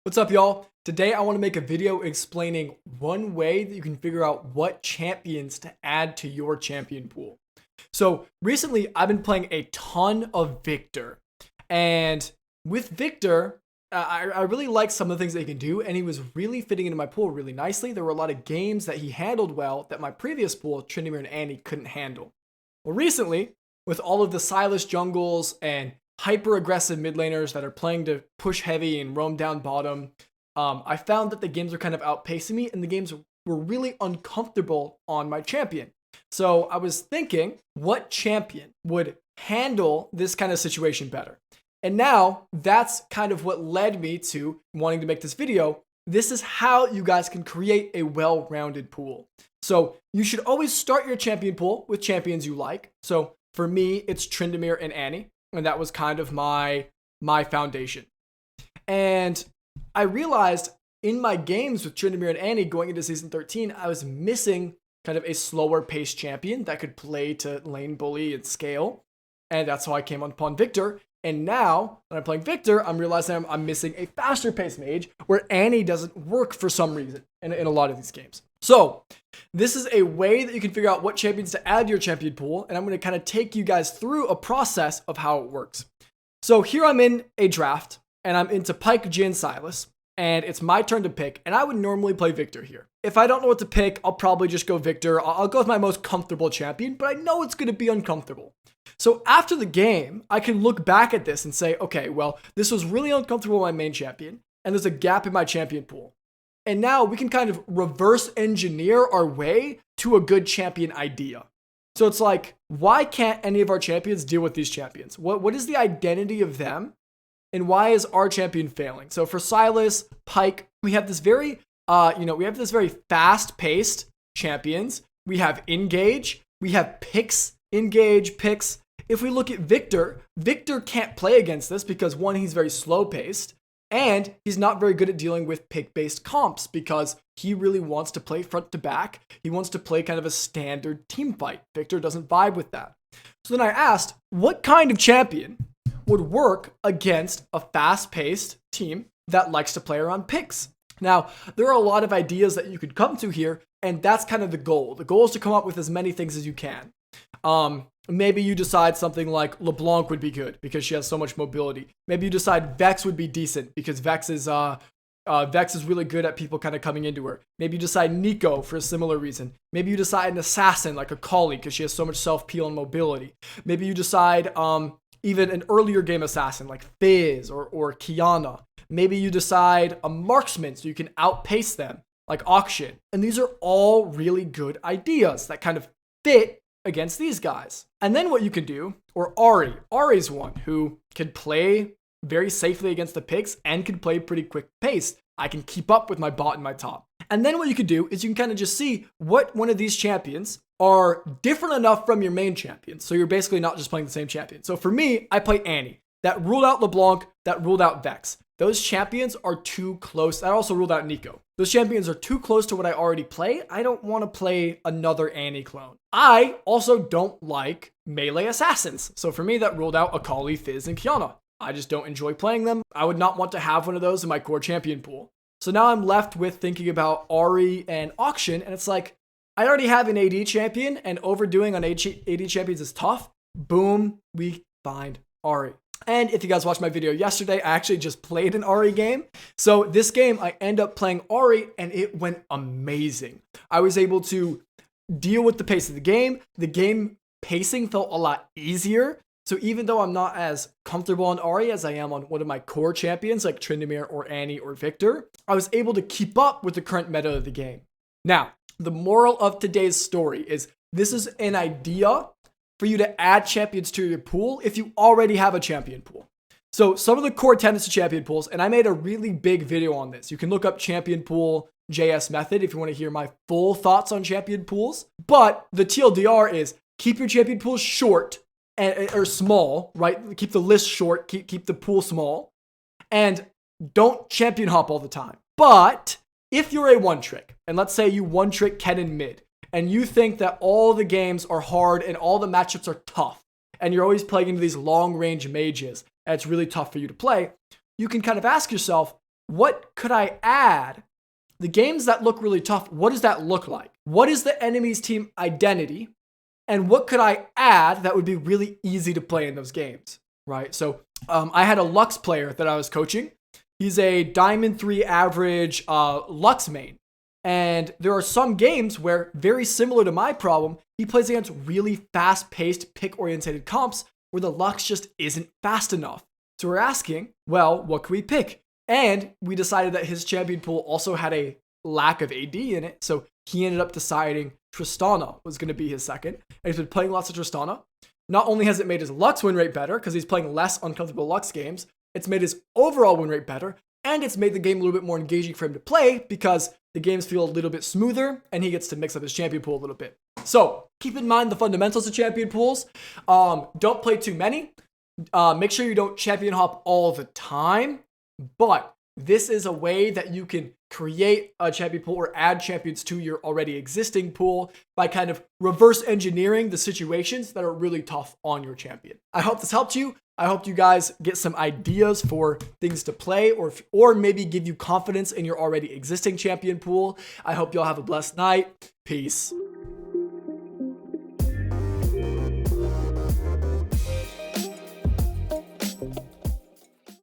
What's up, y'all? Today I want to make a video explaining one way that you can figure out what champions to add to your champion pool. So recently I've been playing a ton of Victor, and with Victor, I really like some of the things that he can do, and he was really fitting into my pool really nicely. There were a lot of games that he handled well that my previous pool, Tryndamere and Annie, couldn't handle. Well, recently, with all of the Silas jungles and hyper aggressive mid laners that are playing to push heavy and roam down bottom, I found that the games were kind of outpacing me and the games were really uncomfortable on my champion. So I was thinking, what champion would handle this kind of situation better? And now that's kind of what led me to wanting to make this video. This is how you guys can create a well-rounded pool. So you should always start your champion pool with champions you like. So for me, it's Tryndamere and Annie. And that was kind of my foundation. And I realized in my games with Tryndamere and Annie going into season 13, I was missing kind of a slower paced champion that could play to lane bully and scale. And that's how I came upon Victor. And now, when I'm playing Victor, I'm realizing I'm missing a faster paced mage where Annie doesn't work for some reason in a lot of these games. So this is a way that you can figure out what champions to add to your champion pool, and I'm going to kind of take you guys through a process of how it works. So here I'm in a draft, and I'm into Pyke, Jhin, Silas, and it's my turn to pick, and I would normally play Victor here. If I don't know what to pick, I'll probably just go Victor. I'll go with my most comfortable champion, but I know it's going to be uncomfortable. So after the game, I can look back at this and say, okay, well, this was really uncomfortable with my main champion, and there's a gap in my champion pool. And now we can kind of reverse engineer our way to a good champion idea. So it's like, why can't any of our champions deal with these champions? What is the identity of them? And why is our champion failing? So for Silas, Pyke, we have this very fast-paced champions. We have engage, we have picks, engage, picks. If we look at Victor, Victor can't play against this because one, he's very slow-paced. And he's not very good at dealing with pick-based comps because he really wants to play front to back. He wants to play kind of a standard team fight. Victor doesn't vibe with that. So then I asked, what kind of champion would work against a fast-paced team that likes to play around picks? Now, there are a lot of ideas that you could come to here, and that's kind of the goal. The goal is to come up with as many things as you can. Maybe you decide something like LeBlanc would be good because she has so much mobility. Maybe you decide Vex would be decent because Vex is really good at people kind of coming into her. Maybe you decide Nico for a similar reason. Maybe you decide an assassin like a Cali because she has so much self-peel and mobility. Maybe you decide even an earlier game assassin like Fizz or Kiana. Maybe you decide a marksman so you can outpace them like Auction. And these are all really good ideas that kind of fit against these guys. And then what you can do, or Ari's one who can play very safely against the picks and can play pretty quick pace. I can keep up with my bot and my top. And then what you can do is you can kind of just see what one of these champions are different enough from your main champion. So you're basically not just playing the same champion. So for me, I play Annie. That ruled out LeBlanc, that ruled out Vex. Those champions are too close. That also ruled out Nico. Those champions are too close to what I already play. I don't want to play another Annie clone. I also don't like melee assassins. So for me, that ruled out Akali, Fizz, and Kiana. I just don't enjoy playing them. I would not want to have one of those in my core champion pool. So now I'm left with thinking about Ari and Auction, and it's like, I already have an AD champion, and overdoing on AD champions is tough. Boom, we find Ari. And if you guys watched my video yesterday, I actually just played an Ari game. So this game, I end up playing Ari, and it went amazing. I was able to deal with the pace of the game. The game pacing felt a lot easier. So even though I'm not as comfortable on Ari as I am on one of my core champions, like Tryndamere or Annie or Victor, I was able to keep up with the current meta of the game. Now, the moral of today's story is this is an idea for you to add champions to your pool if you already have a champion pool. So some of the core tenets of champion pools, and I made a really big video on this. You can look up champion pool JS method if you want to hear my full thoughts on champion pools. But the TLDR is keep your champion pools short or small, right? Keep the list short, keep the pool small, and don't champion hop all the time. But if you're a one trick, and let's say you one trick Kennen mid, and you think that all the games are hard and all the matchups are tough, and you're always playing into these long range mages, and it's really tough for you to play, you can kind of ask yourself, what could I add? The games that look really tough, what does that look like? What is the enemy's team identity? And what could I add that would be really easy to play in those games, right? So I had a Lux player that I was coaching. He's a Diamond 3 average Lux main. And there are some games where, very similar to my problem, he plays against really fast-paced, pick-oriented comps where the Lux just isn't fast enough. So we're asking, well, what can we pick? And we decided that his champion pool also had a lack of AD in it. So he ended up deciding Tristana was going to be his second. And he's been playing lots of Tristana. Not only has it made his Lux win rate better, because he's playing less uncomfortable Lux games, it's made his overall win rate better. And it's made the game a little bit more engaging for him to play because the games feel a little bit smoother and he gets to mix up his champion pool a little bit. So keep in mind the fundamentals of champion pools. Don't play too many. Make sure you don't champion hop all the time. But this is a way that you can create a champion pool or add champions to your already existing pool by kind of reverse engineering the situations that are really tough on your champion. I hope this helped you. I hope you guys get some ideas for things to play or maybe give you confidence in your already existing champion pool. I hope y'all have a blessed night. Peace.